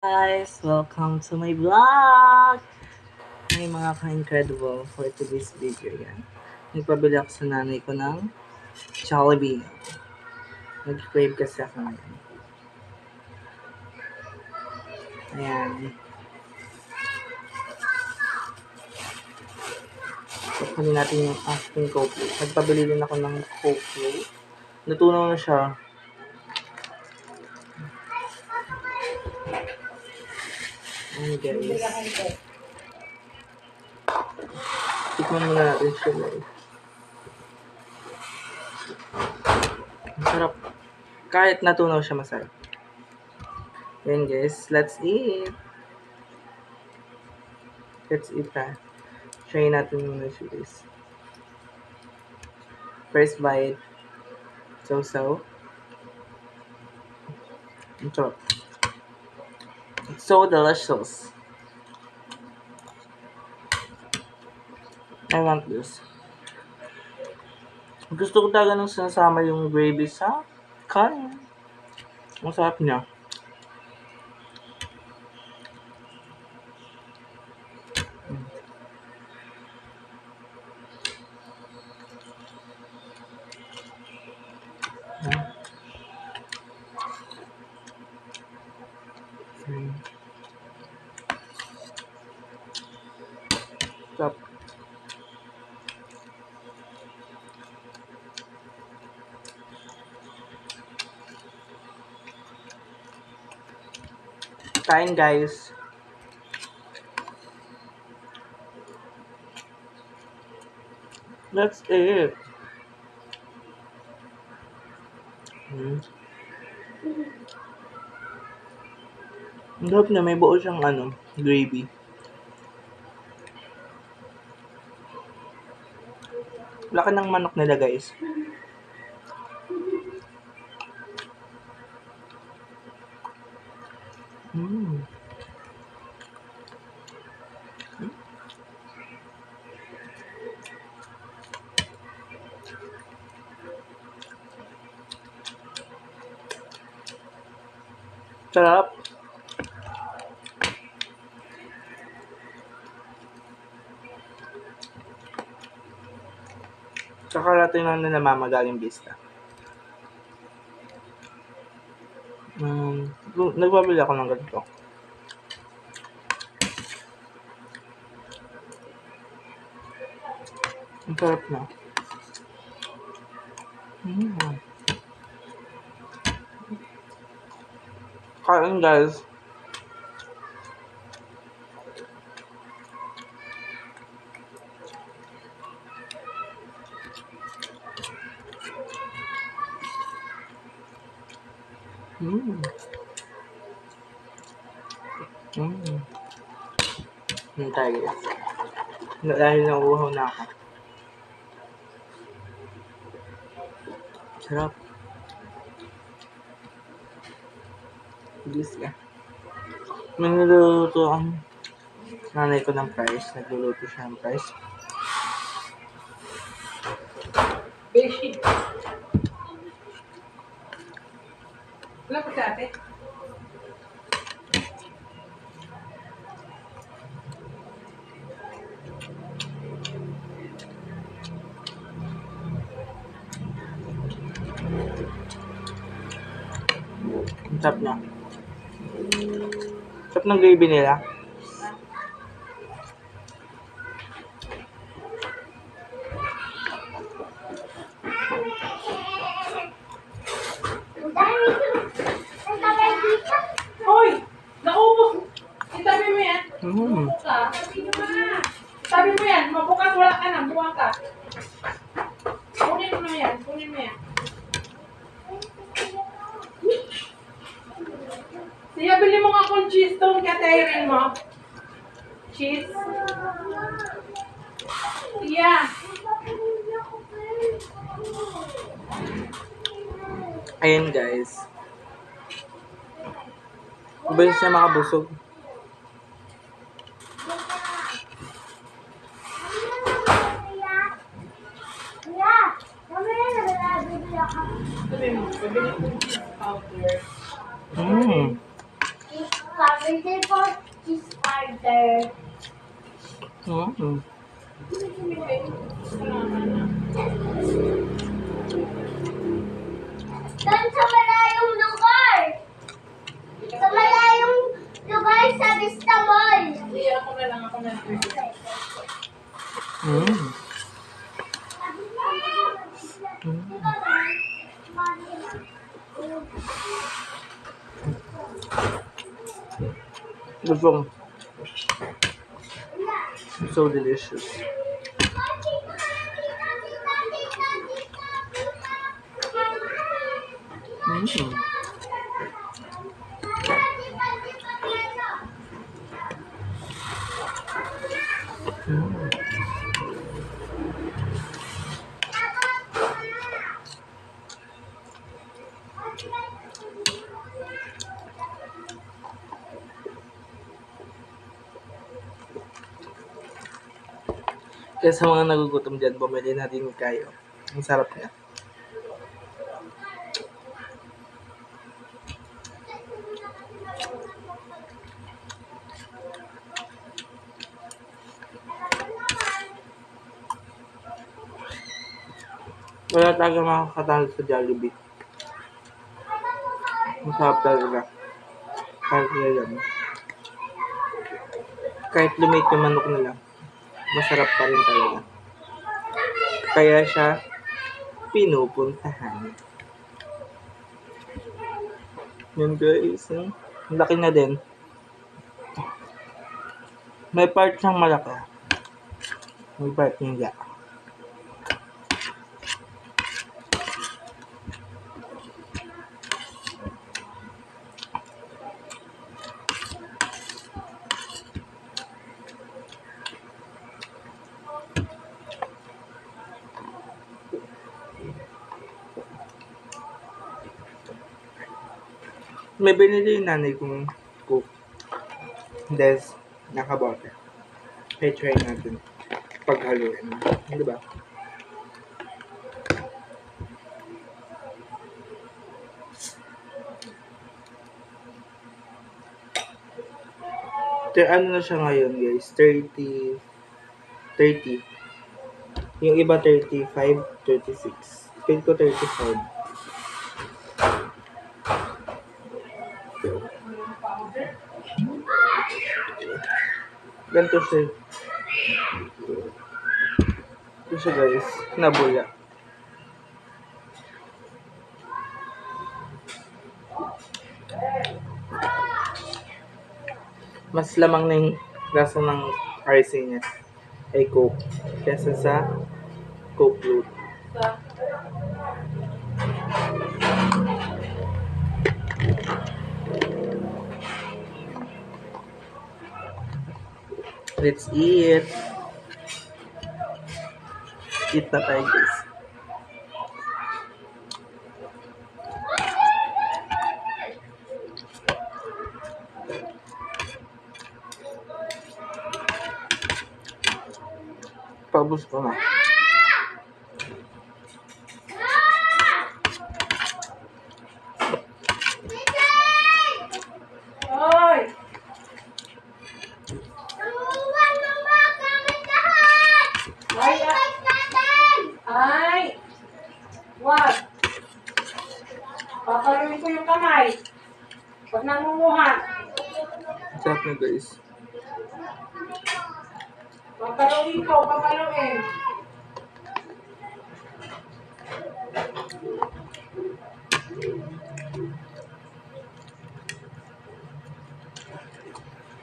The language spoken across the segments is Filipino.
Guys, welcome to my vlog! May mga ka-incredible for today's video yan. Nagpabili ako sa nanay ko ng Jollibee. Nag-crave kasi ako ngayon. Ayan. Kukunin natin yung aking Coke. Nagpabili din ako ng Coke. Natunaw na siya. Ayan guys. Tikman muna natin siya guys. Masarap. Kahit natunaw siya, masarap. Ayan guys, let's eat. Let's eat ha. Try natin muna siya guys. First bite. So. Ito. It's so delicious. I want this. Gusto ko talaga nung sinasama yung gravy sa kanin. Masarap niya. Sarap. Kain guys. That's it. Ang sarap niya, may buo siyang gravy. Laki ng manok nila guys. Sarap. Kakarating lang na namamagaling bista. Nagbabili ako ng ganito. Ang sarap na. Kain guys. Tayo guys. Dahil nauuhaw na ako. Sarap. Bilis ka. May niluluto ang nanay ko ng fries. Nagluluto siya ng fries. Beshi. Wala pa sa ate? Ang sarap na. Sarap ng gravy nila. Hoy! Naubos! Itabi mo yan. Itabi mo yan. Mabukas wala ka na. Buwang ka. Kunin mo yan. Kunin mo yan. Siya, bili mo nga kung cheese tong katayirin mo. Cheese. Siya. Ayan guys. Mabilis siya makabusog. Sabi mo, bibili ko ng cheese powder. Pwede po cheese order. Mm. Doon sa malayong lugar. Sa malayong lugar sa Vista Mall. Hindi, ako na lang. Mm. Gusto. So delicious. Mm. Mm. Kaya sa mga nagugutom dyan, bumili na din kayo. Ang sarap niya. Wala talaga makakatalo sa Jollibee. Masarap talaga. Kahit yan. Kahit lumit yung manok nila, masarap pa rin talaga. Kaya siya pinupuntahan. Yan guys. Ang laki na din. May part siyang malaki. May part hindi. May binili yung nanay kong cook. Des, nakabote. I try natin paghaluin. Di ba? Ano na siya ngayon guys? 30. Yung iba 35, 36. Feel ko 35. Ganito siya. Ito siya guys. Nabuya. Mas lamang na yung lasa ng RC niya ay Coke kesa sa Coke Float. Let's eat. Eat na tayo guys. Pabos ko na. Hoy! Tulungan mo ba kami lahat? Ay! Guys natin! Ay! Wag! Papaluin ko yung kamay. Pag nangunguhan. Sarap na guys. Papaluin ko, papaluin.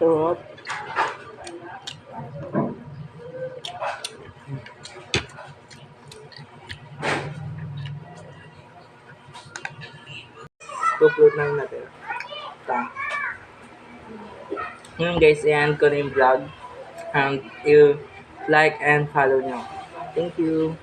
Sarap. Upload na natin. Guys, i-end ko na yung vlog. And you like and follow nyo. Thank you.